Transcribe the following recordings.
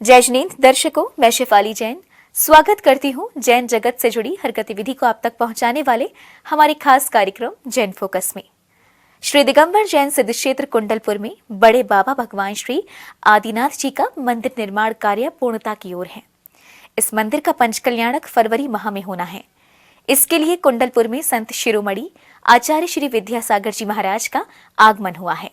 जय जिनेंद्र दर्शकों, मैं शेफाली जैन स्वागत करती हूँ जैन जगत से जुड़ी हर गतिविधि को आप तक पहुँचाने वाले हमारे खास कार्यक्रम जैन फोकस में। श्री दिगंबर जैन सिद्ध क्षेत्र कुंडलपुर में बड़े बाबा भगवान श्री आदिनाथ जी का मंदिर निर्माण कार्य पूर्णता की ओर है। इस मंदिर का पंचकल्याणक फरवरी माह में होना है। इसके लिए कुंडलपुर में संत शिरोमणि आचार्य श्री विद्यासागर जी महाराज का आगमन हुआ है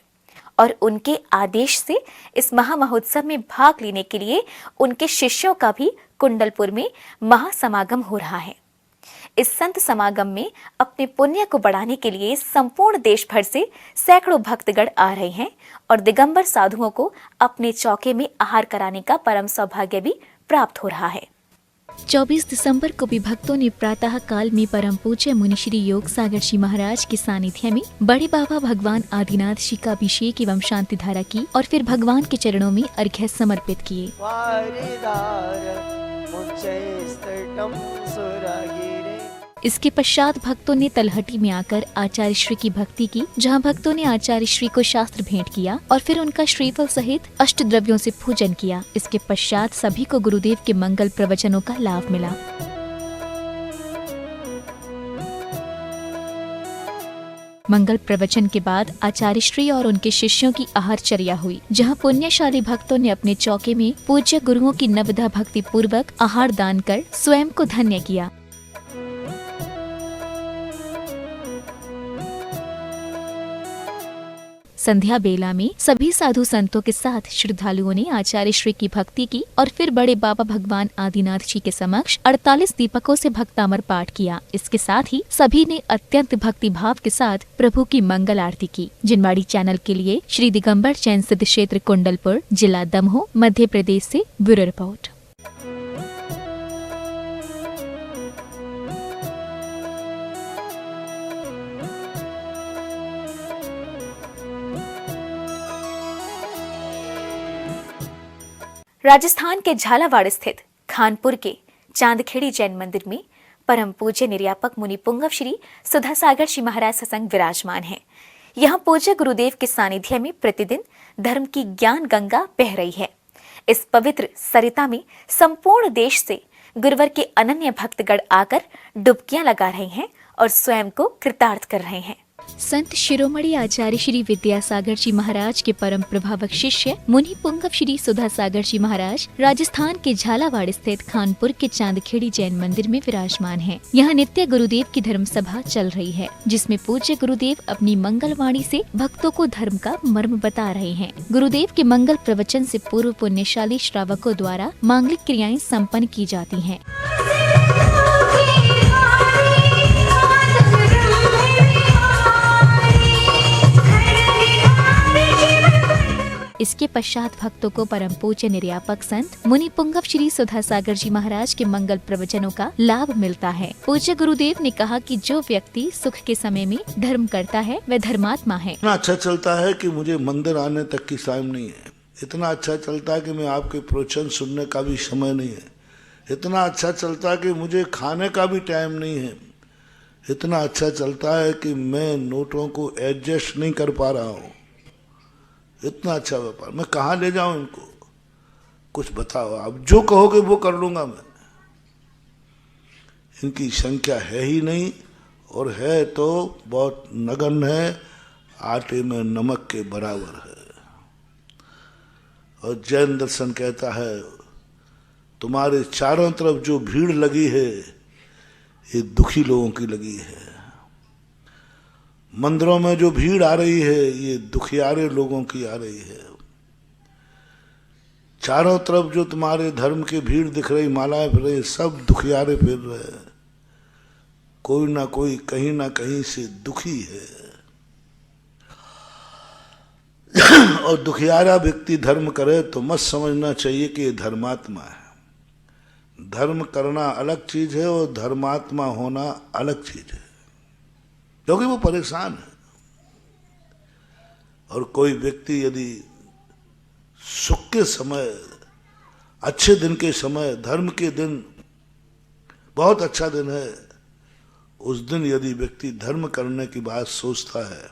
और उनके आदेश से इस महामहोत्सव में भाग लेने के लिए उनके शिष्यों का भी कुंडलपुर में महासमागम हो रहा है। इस संत समागम में अपने पुण्य को बढ़ाने के लिए संपूर्ण देश भर से सैकड़ों भक्तगण आ रहे हैं और दिगंबर साधुओं को अपने चौके में आहार कराने का परम सौभाग्य भी प्राप्त हो रहा है। 24 दिसंबर को भी भक्तों ने प्रातः काल में परम पूज्य मुनि श्री योग सागर जी महाराज के सानिध्य में बड़े बाबा भगवान आदिनाथ जी का अभिषेक एवं शांति धारा की और फिर भगवान के चरणों में अर्घ्य समर्पित किए। इसके पश्चात भक्तों ने तलहटी में आकर आचार्य श्री की भक्ति की, जहां भक्तों ने आचार्य श्री को शास्त्र भेंट किया और फिर उनका श्रीफल सहित अष्ट द्रव्यों से पूजन किया। इसके पश्चात सभी को गुरुदेव के मंगल प्रवचनों का लाभ मिला। मंगल प्रवचन के बाद आचार्य श्री और उनके शिष्यों की आहारचर्या हुई, जहां पुण्यशाली भक्तों ने अपने चौके में पूज्य गुरुओं की नवधा भक्ति पूर्वक आहार दान कर स्वयं को धन्य किया। संध्या बेला में सभी साधु संतों के साथ श्रद्धालुओं ने आचार्य श्री की भक्ति की और फिर बड़े बाबा भगवान आदिनाथ जी के समक्ष 48 दीपकों से भक्तामर पाठ किया। इसके साथ ही सभी ने अत्यंत भक्ति भाव के साथ प्रभु की मंगल आरती की। जिनवाड़ी चैनल के लिए श्री दिगंबर जैन सिद्ध क्षेत्र कुंडलपुर, जिला दमोह, मध्य प्रदेश से ब्यूरो रिपोर्ट। राजस्थान के झालावाड़ स्थित खानपुर के चांदखेड़ी जैन मंदिर में परम पूज्य निर्यापक मुनि पुंगव श्री सुधासागर जी महाराज सत्संग विराजमान हैं। यहाँ पूज्य गुरुदेव के सानिध्य में प्रतिदिन धर्म की ज्ञान गंगा बह रही है। इस पवित्र सरिता में संपूर्ण देश से गुरुवर के अनन्य भक्तगण आकर डुबकियां लगा रहे हैं और स्वयं को कृतार्थ कर रहे हैं। संत शिरोमणि आचार्य श्री विद्यासागर जी महाराज के परम प्रभावक शिष्य मुनि पुंगव श्री सुधासागर जी महाराज राजस्थान के झालावाड़ स्थित खानपुर के चांदखेड़ी जैन मंदिर में विराजमान हैं। यहाँ नित्य गुरुदेव की धर्म सभा चल रही है, जिसमें पूज्य गुरुदेव अपनी मंगलवाणी से भक्तों को धर्म का मर्म बता रहे हैं। गुरुदेव के मंगल प्रवचन से पूर्व पुण्यशाली श्रावकों द्वारा मांगलिक क्रियाएं संपन्न की जाती हैं। इसके पश्चात भक्तों को परम पूज्य निर्यापक संत मुनि पुंगव श्री सुधासागर जी महाराज के मंगल प्रवचनों का लाभ मिलता है। पूज्य गुरुदेव ने कहा कि जो व्यक्ति सुख के समय में धर्म करता है वह धर्मात्मा है। इतना अच्छा चलता है कि मुझे मंदिर आने तक की टाइम नहीं है। इतना अच्छा चलता है कि मैं आपके प्रवचन सुनने का भी समय नहीं है। इतना अच्छा चलता है कि मुझे खाने का भी टाइम नहीं है। इतना अच्छा चलता है कि मैं नोटों को एडजस्ट नहीं कर पा रहा हूँ। इतना अच्छा व्यापार, मैं कहाँ ले जाऊं इनको? कुछ बताओ, आप जो कहोगे वो कर लूंगा मैं। इनकी संख्या है ही नहीं, और है तो बहुत नगण्य है, आटे में नमक के बराबर है। और जैन दर्शन कहता है तुम्हारे चारों तरफ जो भीड़ लगी है ये दुखी लोगों की लगी है। मंदिरों में जो भीड़ आ रही है ये दुखियारे लोगों की आ रही है। चारों तरफ जो तुम्हारे धर्म की भीड़ दिख रही, मालाएं फिर रही, सब दुखियारे फिर रहे। कोई ना कोई कहीं ना कहीं से दुखी है। और दुखियारा व्यक्ति धर्म करे तो मत समझना चाहिए कि ये धर्मात्मा है। धर्म करना अलग चीज है और धर्मात्मा होना अलग चीज है, क्योंकि वो परेशान है। और कोई व्यक्ति यदि सुख के समय, अच्छे दिन के समय, धर्म के दिन, बहुत अच्छा दिन है, उस दिन यदि व्यक्ति धर्म करने की बात सोचता है,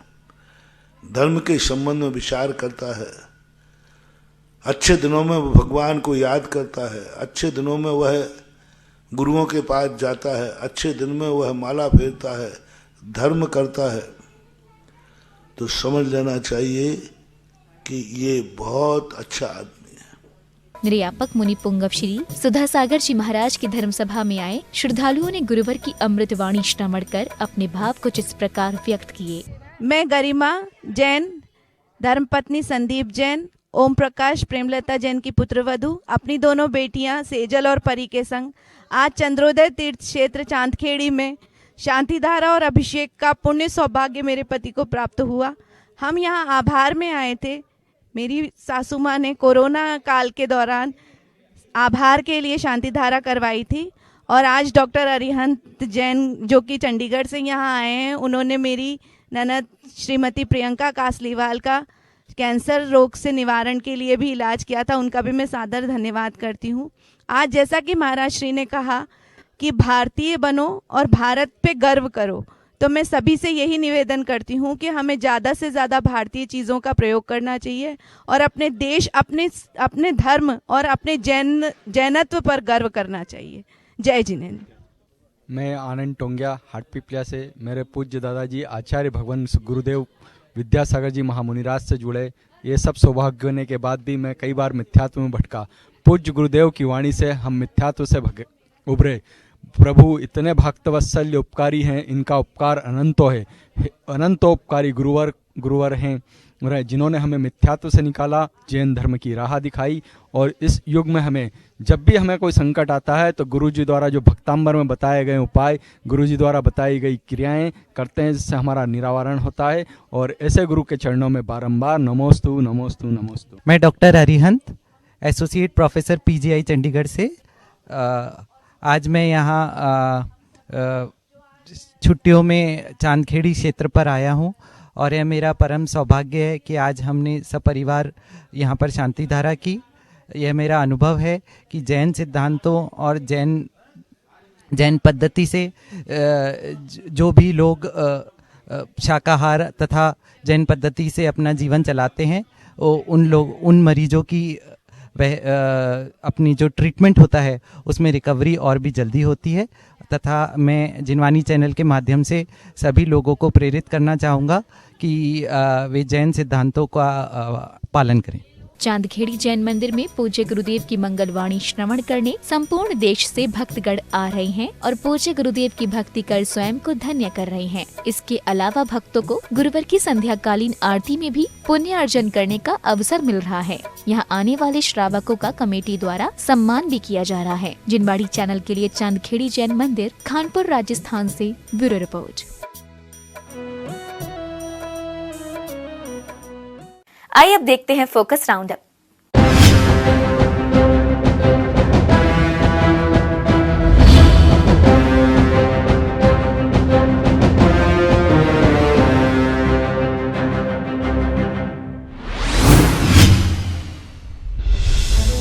धर्म के संबंध में विचार करता है, अच्छे दिनों में वह भगवान को याद करता है, अच्छे दिनों में वह गुरुओं के पास जाता है, अच्छे दिन में वह माला फेरता है, धर्म करता है, तो समझ लेना चाहिए कि ये बहुत अच्छा आदमी है। निर्यापक मुनि पुंगव श्री सुधा सागर जी महाराज की धर्म सभा में आए श्रद्धालुओं ने गुरुवर की अमृत वाणी श्रवण कर अपने भाव कुछ इस प्रकार व्यक्त किए। मैं गरिमा जैन, धर्मपत्नी संदीप जैन, ओम प्रकाश प्रेमलता जैन की पुत्रवधू, अपनी दोनों बेटियां सेजल और परी के संग आज चंद्रोदय तीर्थ क्षेत्र चांदखेड़ी में शांतिधारा और अभिषेक का पुण्य सौभाग्य मेरे पति को प्राप्त हुआ। हम यहाँ आभार में आए थे। मेरी सासू माँ ने कोरोना काल के दौरान आभार के लिए शांतिधारा करवाई थी और आज डॉक्टर अरिहंत जैन जो कि चंडीगढ़ से यहाँ आए हैं, उन्होंने मेरी ननद श्रीमती प्रियंका कासलीवाल का कैंसर रोग से निवारण के लिए भी इलाज किया था। उनका भी मैं सादर धन्यवाद करती हूँ। आज जैसा कि महाराज श्री ने कहा कि भारतीय बनो और भारत पे गर्व करो, तो मैं सभी से यही निवेदन करती हूँ कि हमें ज़्यादा से ज़्यादा भारतीय चीज़ों का प्रयोग करना चाहिए और अपने देश, अपने धर्म और अपने जैनत्व पर गर्व करना चाहिए। जय जिनेन्द्र। मैं आनंद टोंगिया हाटपिपलिया से, मेरे पूज्य दादाजी आचार्य भगवान गुरुदेव विद्यासागर जी महामुनिराज से जुड़े। ये सब सौभाग्य होने के बाद भी मैं कई बार मिथ्यात्व में भटका। पूज्य गुरुदेव की वाणी से हम मिथ्यात्व से उभरे। प्रभु इतने भक्तवत्सल्य उपकारी हैं, इनका उपकार अनंतो है, अनंतोपकारी गुरुवर हैं, जिन्होंने हमें मिथ्यात्व से निकाला, जैन धर्म की राह दिखाई। और इस युग में हमें जब भी हमें कोई संकट आता है तो गुरुजी द्वारा जो भक्तांबर में बताए गए उपाय, गुरुजी द्वारा बताई गई क्रियाएं करते हैं, जिससे हमारा निरावरण होता है। और ऐसे गुरु के चरणों में बारंबार नमोस्तु नमोस्तु नमोस्तु। मैं doctor Arihant, associate professor PGI Chandigarh से। आज मैं यहाँ छुट्टियों में चांदखेड़ी क्षेत्र पर आया हूँ और यह मेरा परम सौभाग्य है कि आज हमने सपरिवार यहाँ पर शांतिधारा की। यह मेरा अनुभव है कि जैन सिद्धांतों और जैन पद्धति से जो भी लोग शाकाहार तथा जैन पद्धति से अपना जीवन चलाते हैं, उन मरीजों की वह अपनी जो ट्रीटमेंट होता है उसमें रिकवरी और भी जल्दी होती है। तथा मैं जिनवानी चैनल के माध्यम से सभी लोगों को प्रेरित करना चाहूँगा कि वे जैन सिद्धांतों का पालन करें। चांदखेड़ी जैन मंदिर में पूज्य गुरुदेव की मंगलवाणी श्रवण करने संपूर्ण देश से भक्तगण आ रहे हैं और पूज्य गुरुदेव की भक्ति कर स्वयं को धन्य कर रहे हैं। इसके अलावा भक्तों को गुरुवार की संध्याकालीन आरती में भी पुण्य अर्जन करने का अवसर मिल रहा है। यहाँ आने वाले श्रावकों का कमेटी द्वारा सम्मान भी किया जा रहा है। जिनवाड़ी चैनल के लिए चांदखेड़ी जैन मंदिर, कानपुर, राजस्थान से ब्यूरो रिपोर्ट। आइए अब देखते हैं फोकस राउंड अप।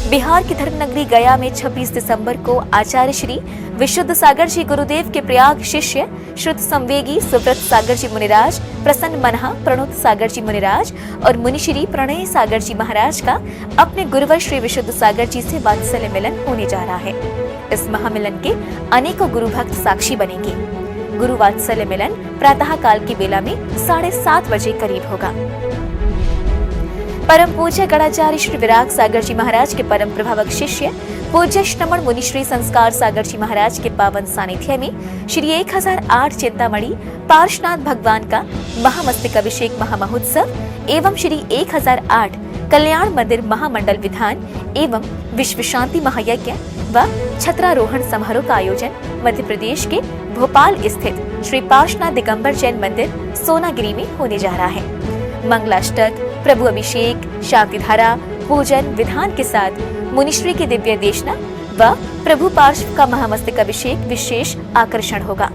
बिहार की धर्म नगरी गया में 26 दिसंबर को आचार्य श्री विशुद्ध सागर जी गुरुदेव के प्रयाग शिष्य श्रुत संवेगी सुव्रत सागर जी मुनिराज, प्रसन्न मनहा प्रणुत सागर जी मुनिराज और मुनिश्री प्रणय सागर जी महाराज का अपने गुरुवर श्री विशुद्ध सागर जी से वात्सल्य मिलन होने जा रहा है। इस महामिलन के अनेकों गुरु भक्त साक्षी बनेंगे। गुरु वात्सल्य मिलन प्रातः काल की बेला में 7:30 बजे करीब होगा। परम पूज्य गणाचार्य श्री विराग सागर जी महाराज के परम प्रभावक शिष्य पूज्य श्रमण मुनिश्री संस्कार सागर जी महाराज के पावन सानिध्य में श्री 1008 चिंतामणि पार्श्वनाथ भगवान का महामस्तक अभिषेक महामहोत्सव एवं श्री 1008 कल्याण मंदिर महामंडल विधान एवं विश्व शांति महायज्ञ व छत्रारोहण समारोह का आयोजन मध्य प्रदेश के भोपाल स्थित श्री पार्श्वनाथ दिगंबर जैन मंदिर सोनागिरी में होने जा रहा है। मंगलाष्टक, प्रभु अभिषेक, शांतिधारा, पूजन विधान के साथ मुनिश्री की दिव्य देशना व प्रभु पार्श्व का महामस्तक अभिषेक विशेष आकर्षण होगा।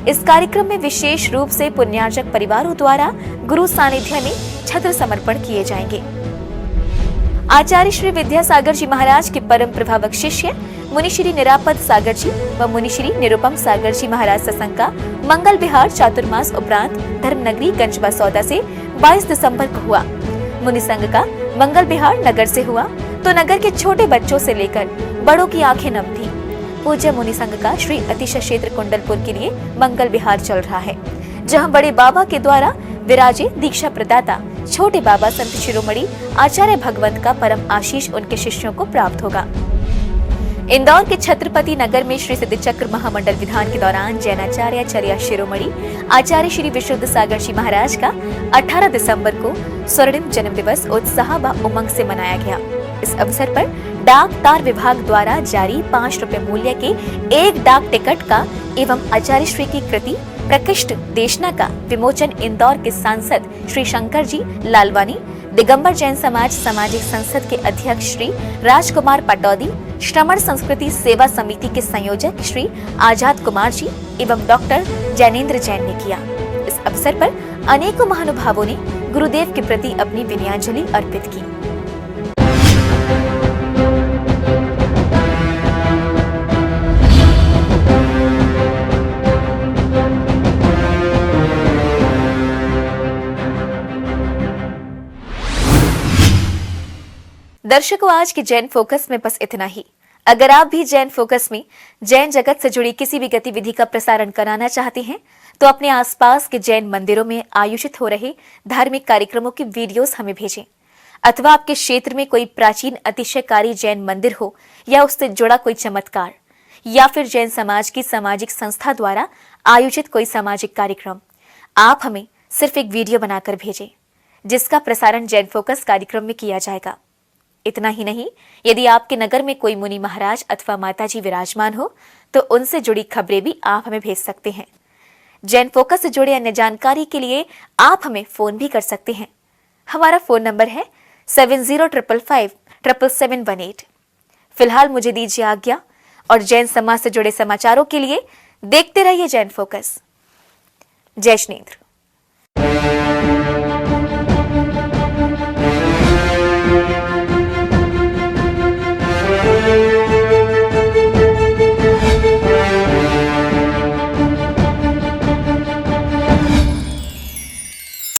इस कार्यक्रम में विशेष रूप से पुण्यार्जक परिवारों द्वारा गुरु सानिध्य में छत्र समर्पण किए जाएंगे। आचार्य श्री विद्यासागर जी महाराज के परम प्रभावक शिष्य मुनिश्री निरापद सागर जी व मुनिश्री निरुपम सागर जी महाराज सत्संग का मंगल विहार चातुर्मास उपरांत धर्म नगरी गंजबा सौदा से 22 दिसंबर को हुआ। मुनि संघ का मंगल विहार नगर से हुआ तो नगर के छोटे बच्चों से लेकर बड़ों की आंखें नम थी। पूज्य मुनि संघ का श्री अतिशय क्षेत्र कुंडलपुर के लिए मंगल विहार चल रहा है, जहां बड़े बाबा के द्वारा विराजे दीक्षा प्रदाता छोटे बाबा संत शिरोमणि आचार्य भगवंत का परम आशीष उनके शिष्यों को प्राप्त होगा। इंदौर के छत्रपति नगर में श्री सिद्ध चक्र महामंडल विधान के दौरान जैनाचार्य चर्या शिरोमणि आचार्य श्री विशुद्ध सागर जी महाराज का 18 दिसंबर को स्वर्णिम जन्म दिवस उत्साह व उमंग से मनाया गया। इस अवसर पर डाक तार विभाग द्वारा जारी 5 रुपए मूल्य के एक डाक टिकट का एवं आचार्य श्री की कृति प्रकृष्ट देशना का विमोचन इंदौर के सांसद श्री शंकर जी लालवानी, दिगंबर जैन समाज सामाजिक संसद के अध्यक्ष श्री राजकुमार पटौदी, श्रमण संस्कृति सेवा समिति के संयोजक श्री आजाद कुमार जी एवं डॉक्टर जैनेन्द्र जैन ने किया। इस अवसर पर अनेकों महानुभावों ने गुरुदेव के प्रति अपनी विनयाजलि अर्पित की। दर्शकों, आज के जैन फोकस में बस इतना ही। अगर आप भी जैन फोकस में जैन जगत से जुड़ी किसी भी गतिविधि का प्रसारण कराना चाहते हैं तो अपने आसपास के जैन मंदिरों में आयोजित हो रहे धार्मिक कार्यक्रमों की वीडियोस हमें भेजें, अथवा आपके क्षेत्र में कोई प्राचीन अतिशयकारी जैन मंदिर हो या उससे जुड़ा कोई चमत्कार, या फिर जैन समाज की सामाजिक संस्था द्वारा आयोजित कोई सामाजिक कार्यक्रम, आप हमें सिर्फ एक वीडियो बनाकर भेजें जिसका प्रसारण जैन फोकस कार्यक्रम में किया जाएगा। इतना ही नहीं, यदि आपके नगर में कोई मुनि महाराज अथवा माताजी विराजमान हो तो उनसे जुड़ी खबरें भी आप हमें भेज सकते हैं। जैन फोकस से जुड़े अन्य जानकारी के लिए आप हमें फोन भी कर सकते हैं। हमारा फोन नंबर है 7055577718। फिलहाल मुझे दीजिए आज्ञा और जैन समाज से जुड़े समाचारों के लिए देखते रहिए जैन फोकस। जय श्रीनेन्द्र।